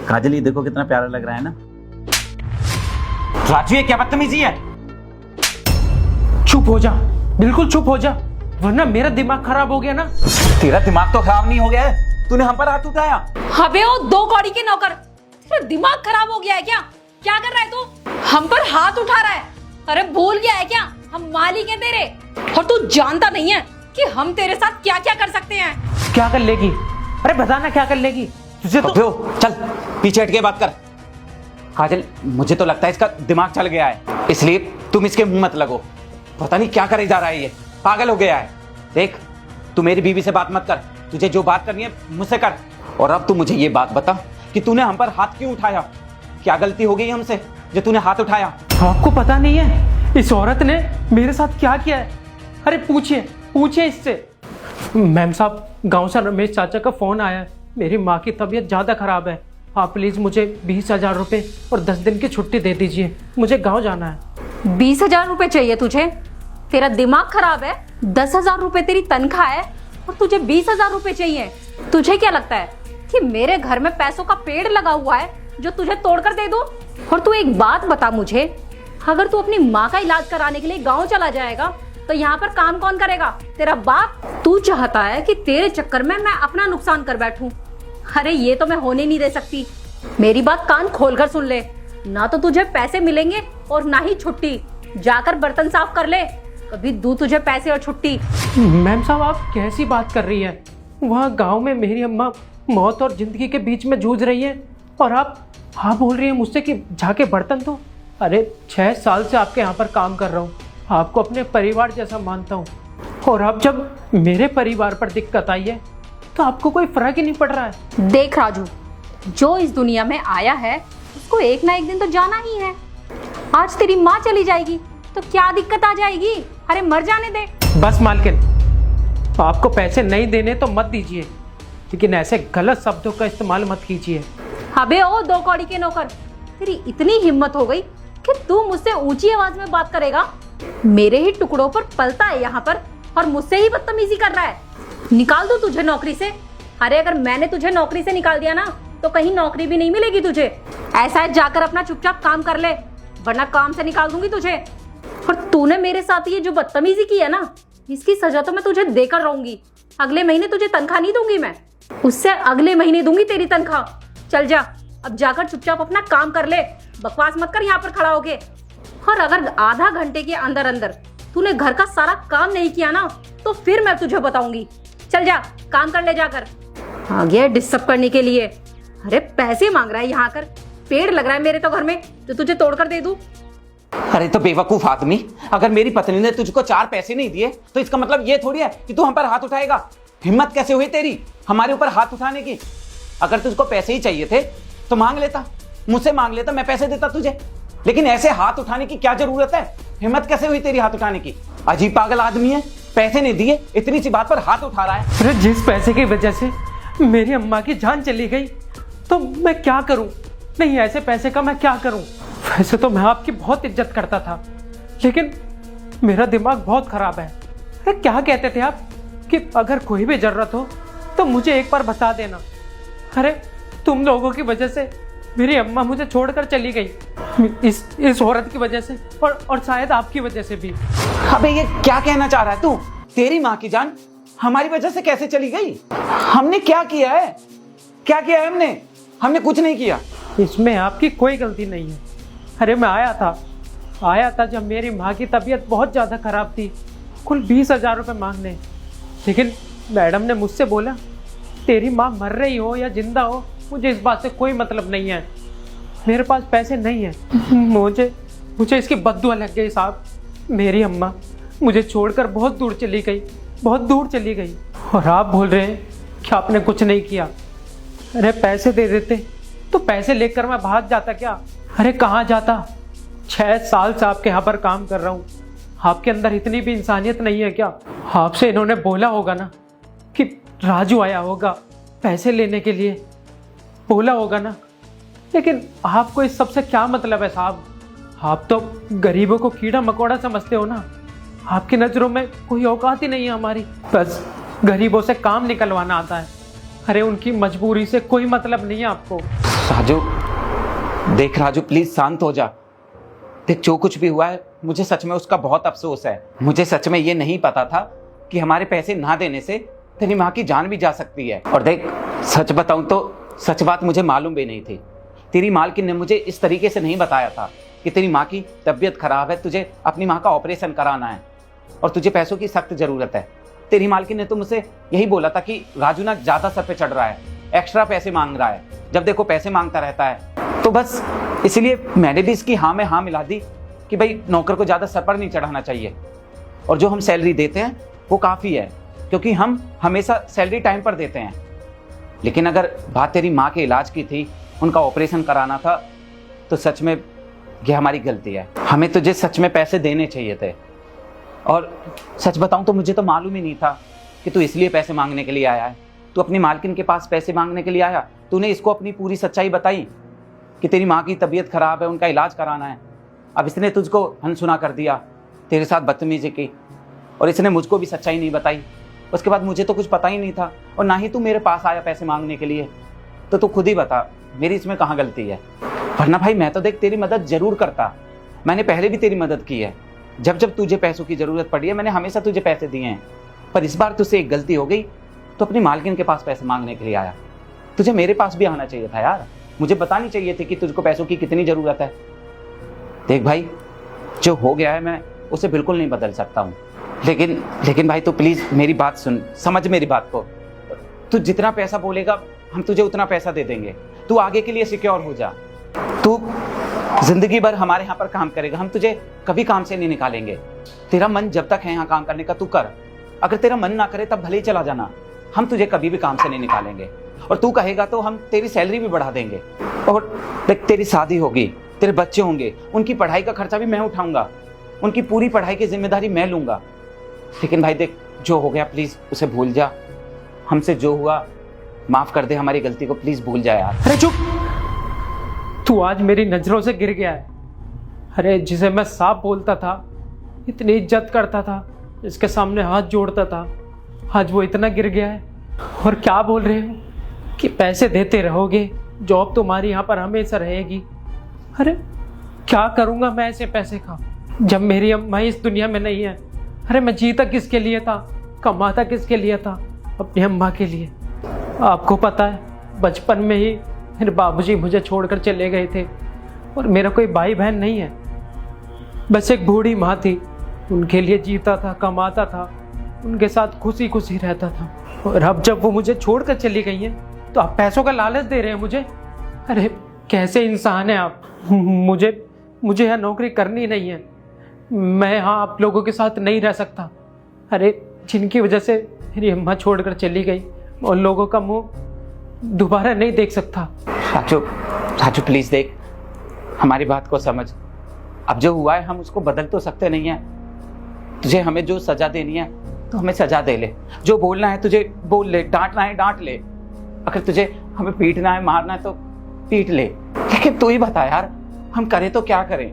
काजल ये देखो कितना प्यारा लग रहा है ना। राजू ये क्या बदतमीजी है? चुप हो जा, बिल्कुल चुप हो जा, वरना मेरा दिमाग खराब हो गया ना। तेरा दिमाग तो खराब नहीं हो गया है, तूने हम पर हाथ उठाया। अबे ओ दो कौड़ी के नौकर, तेरा दिमाग खराब हो गया है क्या? क्या कर रहा है तू? हम पर हाथ उठा रहा है? अरे भूल गया है क्या हम मालिक हैं तेरे, और तू जानता नहीं है कि हम तेरे साथ क्या क्या कर सकते हैं। क्या कर लेगी? अरे बताना क्या कर लेगी? तुझे तो चल पीछे हट के बात कर। काजल मुझे तो लगता है इसका दिमाग चल गया है, इसलिए तुम इसके मुंह मत लगो। पता नहीं क्या करे जा रहा है, ये पागल हो गया है। देख तू मेरी बीवी से बात मत कर, तुझे जो बात करनी है मुझसे कर। और अब तू मुझे ये बात बता कि तूने हम पर हाथ क्यों उठाया? क्या गलती हो गई हमसे जो तूने हाथ उठाया? आपको पता नहीं है इस औरत ने मेरे साथ क्या किया है? अरे पूछिए पूछिए इससे। मैम साहब, गांव से रमेश चाचा का फोन आया है, मेरी माँ की तबीयत ज़्यादा खराब है, आप प्लीज़ मुझे 20,000 रुपये और 10 दिन की छुट्टी दे दीजिए, मुझे गांव जाना है। 20,000 रुपए चाहिए तुझे? तेरा दिमाग खराब है? 10,000 रुपए तेरी तनख्वाह है और तुझे 20,000 रुपए चाहिए? तुझे क्या लगता है कि मेरे घर में पैसों का पेड़ लगा हुआ है जो तुझे तोड़कर दे दूं? और तू एक बात बता मुझे, अगर तू अपनी माँ का इलाज कराने के लिए गाँव चला जाएगा तो यहाँ पर काम कौन करेगा? तेरा बाप। तू चाहता है कि तेरे चक्कर में मैं अपना नुकसान कर बैठूं। अरे ये तो मैं होने नहीं दे सकती। मेरी बात कान खोलकर सुन ले, ना तो तुझे पैसे मिलेंगे और ना ही छुट्टी। जाकर बर्तन साफ कर ले, कभी दूं तुझे पैसे और छुट्टी। मैम साहब, आप कैसी बात कर रही है? वहाँ गांव में मेरी अम्मा मौत और जिंदगी के बीच में जूझ रही है और आप बोल रही हैं मुझसे कि जाके बर्तन धो। अरे 6 साल से आपके यहाँ पर काम कर रहा हूँ, आपको अपने परिवार जैसा मानता हूँ, और अब जब मेरे परिवार पर दिक्कत आई है तो आपको कोई फर्क ही नहीं पड़ रहा है। देख राजू, जो इस दुनिया में आया है उसको एक ना एक दिन तो जाना ही है। आज तेरी माँ चली जाएगी तो क्या दिक्कत आ जाएगी? अरे मर जाने दे। बस मालकिन, आपको पैसे नहीं देने तो मत दीजिए, लेकिन ऐसे गलत शब्दों का इस्तेमाल मत कीजिए। अबे ओ दो कौड़ी के नौकर, तेरी इतनी हिम्मत हो गई कि तू मुझसे ऊंची आवाज में बात करेगा? मेरे ही टुकड़ों पर पलता है यहाँ पर और मुझसे ही बदतमीजी कर रहा है। निकाल दूं तुझे नौकरी से? अरे अगर मैंने तुझे नौकरी से निकाल दिया ना तो कहीं नौकरी भी नहीं मिलेगी तुझे। ऐसा है, जाकर अपना चुपचाप काम कर ले, वरना काम से निकाल दूंगी तुझे। और तूने मेरे साथ ये जो बदतमीजी की है ना, इसकी सजा तो मैं तुझे देकर रहूंगी। अगले महीने तुझे तनख्वाह नहीं दूंगी मैं, उससे अगले महीने दूंगी तेरी तनख्वाह। चल जा, अब जाकर चुपचाप अपना काम कर ले, बकवास मत कर यहाँ पर खड़ा होके। और अगर आधा घंटे के अंदर अंदर तूने घर का सारा काम नहीं किया ना तो फिर मैं तुझे बताऊंगी। चल जा, काम कर ले जाकर। आ गया डिस्टर्ब करने के लिए। अरे पैसे मांग रहा है यहाँ कर, पेड़ लग रहा है मेरे तो घर में जो तुझे तोड़कर दे दूं। अरे तो बेवकूफ आदमी, अगर मेरी पत्नी ने तुझको 4 पैसे नहीं दिए तो इसका मतलब ये थोड़ी है कि तू हम पर हाथ उठाएगा। हिम्मत कैसे हुई तेरी हमारे ऊपर हाथ उठाने की? अगर तुझको पैसे ही चाहिए थे तो मांग लेता, मुझसे मांग लेता, मैं पैसे देता तुझे। लेकिन ऐसे हाथ उठाने की क्या जरूरत है? हिम्मत कैसे हुई तेरी हाथ उठाने की? अजीब पागल आदमी है, पैसे नहीं दिए, इतनी सी बात पर हाथ उठा रहा है। अरे जिस पैसे की वजह से मेरी अम्मा की जान चली गई तो मैं क्या करूं? नहीं, ऐसे पैसे का मैं क्या करूं? वैसे तो मैं आपकी बहुत इज्जत करता था, लेकिन मेरा दिमाग बहुत खराब है। अरे क्या कहते थे आप कि अगर कोई भी जरूरत हो तो मुझे एक बार बता देना। अरे तुम लोगों की वजह से मेरी अम्मा मुझे छोड़कर चली गई, इस औरत की वजह से, और शायद आपकी वजह से भी। अबे ये क्या कहना चाह रहा है तू? तेरी माँ की जान हमारी वजह से कैसे चली गई? हमने क्या किया है? क्या किया है हमने? हमने कुछ नहीं किया। इसमें आपकी कोई गलती नहीं है। अरे मैं आया था जब मेरी माँ की तबीयत बहुत ज़्यादा ख़राब थी, कुल 20,000 रुपये मांगने, लेकिन मैडम ने मुझसे बोला तेरी माँ मर रही हो या जिंदा हो मुझे इस बात से कोई मतलब नहीं है, मेरे पास पैसे नहीं है। मुझे इसकी बद्दुआ लग गई साहब। मेरी अम्मा मुझे छोड़कर बहुत दूर चली गई, बहुत दूर चली गई, और आप बोल रहे हैं कि आपने कुछ नहीं किया। अरे पैसे दे देते तो पैसे लेकर मैं भाग जाता क्या? अरे कहाँ जाता? 6 साल से आपके यहाँ पर काम कर रहा हूँ, आपके अंदर इतनी भी इंसानियत नहीं है क्या? आपसे इन्होंने बोला होगा ना कि राजू आया होगा पैसे लेने के लिए, बोला होगा ना, लेकिन आपको इस सब से क्या मतलब है साहब? आप तो गरीबों को कीड़ा मकोड़ा समझते हो ना, आपकी नज़रों में कोई औकात ही नहीं है हमारी, बस गरीबों से काम निकलवाना आता है। अरे उनकी मजबूरी से कोई मतलब नहीं है आपको। राजू, देख राजू, प्लीज शांत हो जा। देख, जो कुछ भी हुआ है मुझे सच में उसका बहुत अफसोस है। मुझे सच में ये नहीं पता था कि हमारे पैसे ना देने से तेरी माँ की जान भी जा सकती है। और देख, सच बताऊं तो सच बात मुझे मालूम भी नहीं थी। तेरी मालकिन ने मुझे इस तरीके से नहीं बताया था कि तेरी माँ की तबीयत खराब है, तुझे अपनी माँ का ऑपरेशन कराना है और तुझे पैसों की सख्त जरूरत है। तेरी मालकिन ने तो मुझसे यही बोला था कि राजू ना ज्यादा सर पे चढ़ रहा है, एक्स्ट्रा पैसे मांग रहा है, जब देखो पैसे मांगता रहता है। तो बस इसलिए मैंने भी इसकी हाँ में हाँ मिला दी कि भाई नौकर को ज्यादा सर पर नहीं चढ़ाना चाहिए और जो हम सैलरी देते हैं वो काफी है, क्योंकि हम हमेशा सैलरी टाइम पर देते हैं। लेकिन अगर बात तेरी माँ के इलाज की थी, उनका ऑपरेशन कराना था, तो सच में ये हमारी गलती है। हमें तुझे सच में पैसे देने चाहिए थे। और सच बताऊं तो मुझे तो मालूम ही नहीं था कि तू इसलिए पैसे मांगने के लिए आया है। तू अपनी मालकिन के पास पैसे मांगने के लिए आया, तूने इसको अपनी पूरी सच्चाई बताई कि तेरी माँ की तबीयत खराब है, उनका इलाज कराना है। अब इसने तुझको अनसुना कर दिया, तेरे साथ बदतमीजी की, और इसने मुझको भी सच्चाई नहीं बताई। उसके बाद मुझे तो कुछ पता ही नहीं था, और ना ही तू मेरे पास आया पैसे मांगने के लिए। तो तू खुद ही बता, मेरी इसमें कहाँ गलती है? वरना भाई मैं तो देख तेरी मदद जरूर करता। मैंने पहले भी तेरी मदद की है, जब जब तुझे पैसों की जरूरत पड़ी है मैंने हमेशा तुझे पैसे दिए हैं। पर इस बार तुझसे एक गलती हो गई, तो अपनी मालकिन के पास पैसे मांगने के लिए आया। तुझे मेरे पास भी आना चाहिए था यार, मुझे बतानी चाहिए थी कि तुझको पैसों की कितनी जरूरत है। देख भाई, जो हो गया है मैं उसे बिल्कुल नहीं बदल सकता हूँ, लेकिन भाई तू प्लीज मेरी बात सुन, समझ मेरी बात को। तू जितना पैसा बोलेगा हम तुझे उतना पैसा दे देंगे। तू आगे के लिए सिक्योर हो जा। तू जिंदगी भर हमारे यहाँ पर काम करेगा, हम तुझे कभी काम से नहीं निकालेंगे। तेरा मन जब तक है यहाँ काम करने का तू कर, अगर तेरा मन ना करे तब भले ही चला जाना, हम तुझे कभी भी काम से नहीं निकालेंगे। और तू कहेगा तो हम तेरी सैलरी भी बढ़ा देंगे। और देख, तेरी शादी होगी, तेरे बच्चे होंगे, उनकी पढ़ाई का खर्चा भी मैं उठाऊंगा, उनकी पूरी पढ़ाई की जिम्मेदारी मैं लूंगा। लेकिन भाई देख, जो हो गया प्लीज उसे भूल जा। हमसे जो हुआ माफ कर दे, हमारी गलती को प्लीज भूल जा यार। अरे चुप, तू आज मेरी नजरों से गिर गया है। अरे जिसे मैं साफ बोलता था, इतनी इज्जत करता था, इसके सामने हाथ जोड़ता था, आज वो इतना गिर गया है। और क्या बोल रहे हो कि पैसे देते रहोगे, जॉब तुम्हारी यहाँ पर हमेशा रहेगी। अरे क्या करूँगा मैं ऐसे पैसे का, जब मेरी अम्मा इस दुनिया में नहीं है। अरे मैं जीता किसके लिए था, कमाता किसके लिए था? अपनी अम्मा के लिए। आपको पता है, बचपन में ही मेरे बाबूजी मुझे छोड़कर चले गए थे, और मेरा कोई भाई बहन नहीं है, बस एक बूढ़ी माँ थी। उनके लिए जीता था, कमाता था, उनके साथ खुशी खुशी रहता था। और अब जब वो मुझे छोड़कर चली गई हैं, तो आप पैसों का लालच दे रहे हैं मुझे। अरे कैसे इंसान हैं आप? मुझे यहाँ नौकरी करनी नहीं है, मैं यहाँ आप लोगों के साथ नहीं रह सकता। अरे जिनकी वजह से मेरी अम्मा छोड़कर चली गई, उन लोगों का मुंह दोबारा नहीं देख सकता। राजू प्लीज देख, हमारी बात को समझ। अब जो हुआ है हम उसको बदल तो सकते नहीं है। तुझे हमें जो सजा देनी है तो हमें सजा दे ले, जो बोलना है तुझे बोल ले, डांटना है डांट ले, अगर तुझे हमें पीटना है मारना है तो पीट ले। लेकिन तू ही बता यार, हम करें तो क्या करें?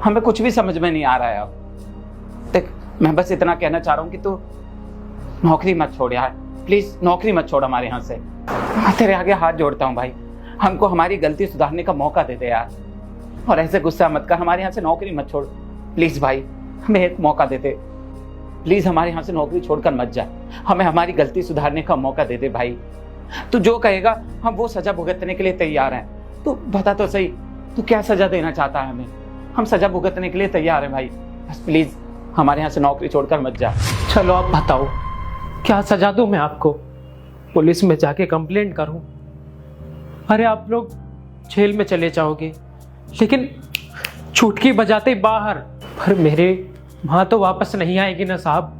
हमें कुछ भी समझ में नहीं आ रहा है। अब देख, मैं बस इतना कहना चाह रहा हूँ कि तू नौकरी मत छोड़ यार, प्लीज नौकरी मत छोड़ हमारे यहाँ से। मैं तेरे आगे हाथ जोड़ता हूँ भाई, हमको हमारी गलती सुधारने का मौका दे दे यार, और ऐसे गुस्सा मत कर, हमारे यहाँ से नौकरी मत छोड़ प्लीज भाई, हमें एक मौका दे दे प्लीज, हमारे यहाँ से नौकरी छोड़कर मत जा, हमें हमारी गलती सुधारने का मौका दे दे भाई। तू जो कहेगा हम वो सजा भुगतने के लिए तैयार हैं। तू बता तो सही, तू क्या सजा देना चाहता है हमें? हम सजा भुगतने के लिए तैयार हैं भाई, बस प्लीज हमारे यहाँ से नौकरी छोड़कर मत जा। चलो आप बताओ, क्या सजा दूं मैं आपको? पुलिस में जाके कंप्लेंट करूं? अरे आप लोग जेल में चले जाओगे, लेकिन चुटकी बजाते बाहर। पर मेरे माँ तो वापस नहीं आएगी ना साहब,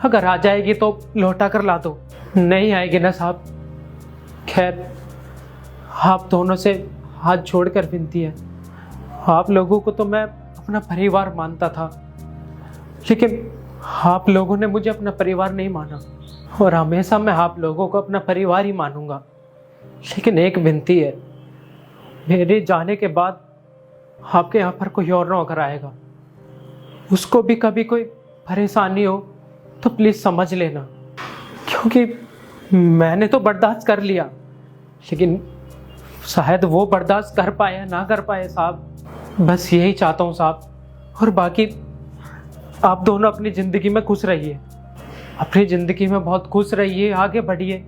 अगर आ जाएगी तो लौटा कर ला दो, नहीं आएगी ना साहब। खैर, आप दोनों से हाथ जोड़कर विनती है, आप लोगों को तो मैं अपना परिवार मानता था, लेकिन आप लोगों ने मुझे अपना परिवार नहीं माना, और हमेशा मैं आप लोगों को अपना परिवार ही मानूंगा। लेकिन एक विनती है, मेरे जाने के बाद आपके यहाँ पर कोई और नौकर आएगा, उसको भी कभी कोई परेशानी हो तो प्लीज़ समझ लेना, क्योंकि मैंने तो बर्दाश्त कर लिया, लेकिन शायद वो बर्दाश्त कर पाए ना कर पाए साहब, बस यही चाहता हूँ साहब। और बाकी आप दोनों अपनी ज़िंदगी में खुश रहिए, अपनी ज़िंदगी में बहुत खुश रहिए, आगे बढ़िए।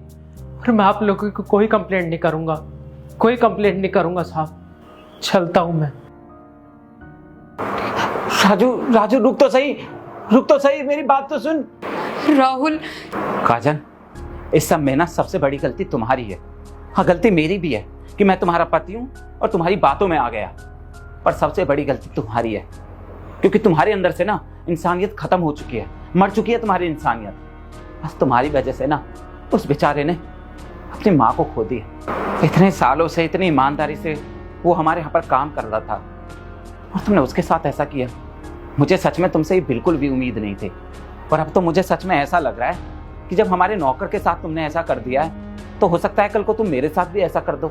और मैं आप लोगों को कोई कंप्लेंट नहीं करूँगा, कोई कंप्लेंट नहीं करूँगा साहब। चलता हूँ मैं। राजू राजू रुक तो सही, मेरी बात तो सुन। राहुल, काजल, इस सब में ना सबसे बड़ी गलती तुम्हारी है। हाँ, गलती मेरी भी है कि मैं तुम्हारा पति हूँ और तुम्हारी बातों में आ गया, पर सबसे बड़ी गलती तुम्हारी है क्योंकि तुम्हारे अंदर से ना इंसानियत खत्म हो चुकी है, मर चुकी है तुम्हारी इंसानियत। बस तुम्हारी वजह से ना उस बेचारे ने अपनी माँ को खो दी है। इतने सालों से इतनी ईमानदारी से वो हमारे यहाँ पर काम कर रहा था और तुमने उसके साथ ऐसा किया। मुझे सच में तुमसे ये बिल्कुल भी उम्मीद नहीं थी, और अब तो मुझे सच में ऐसा लग रहा है कि जब हमारे नौकर के साथ तुमने ऐसा कर दिया है तो हो सकता है कल को तुम मेरे साथ भी ऐसा कर दो।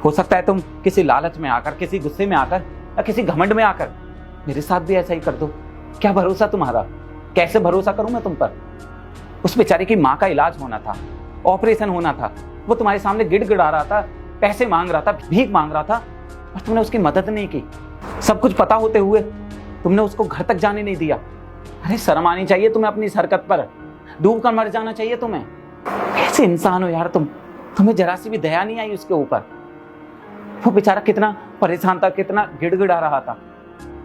हो सकता है तुम किसी लालच में आकर, किसी गुस्से में आकर या किसी घमंड में आकर मेरे साथ भी ऐसा ही कर दो। क्या भरोसा तुम्हारा, कैसे भरोसा करूं मैं तुम पर। उस बेचारे की माँ का इलाज होना था, ऑपरेशन होना था, वो तुम्हारे सामने गिड़गिड़ा रहा था, पैसे मांग रहा था, भीख मांग रहा था और तुमने उसकी मदद नहीं की। सब कुछ पता होते हुए तुमने उसको घर तक जाने नहीं दिया। अरे शर्म आनी चाहिए तुम्हें अपनी इस हरकत पर, डूब कर मर जाना चाहिए तुम्हें। कैसे इंसान हो यार तुम, तुम्हें जरा सी भी दया नहीं आई उसके ऊपर। वो बेचारा कितना परेशान था, कितना गिड़गिड़ा रहा था,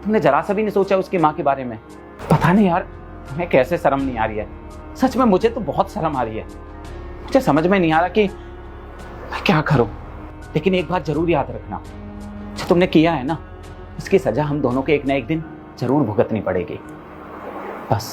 तुमने जरा सा भी नहीं सोचा उसकी माँ के बारे में। पता नहीं यार तुम्हें कैसे शर्म नहीं आ रही है। सच में मुझे तो बहुत शर्म आ रही है। मुझे समझ में नहीं आ रहा कि मैं क्या करूं। लेकिन एक बात जरूर याद रखना, जो तुमने किया है ना उसकी सजा हम दोनों को एक ना एक दिन जरूर भुगतनी पड़ेगी। बस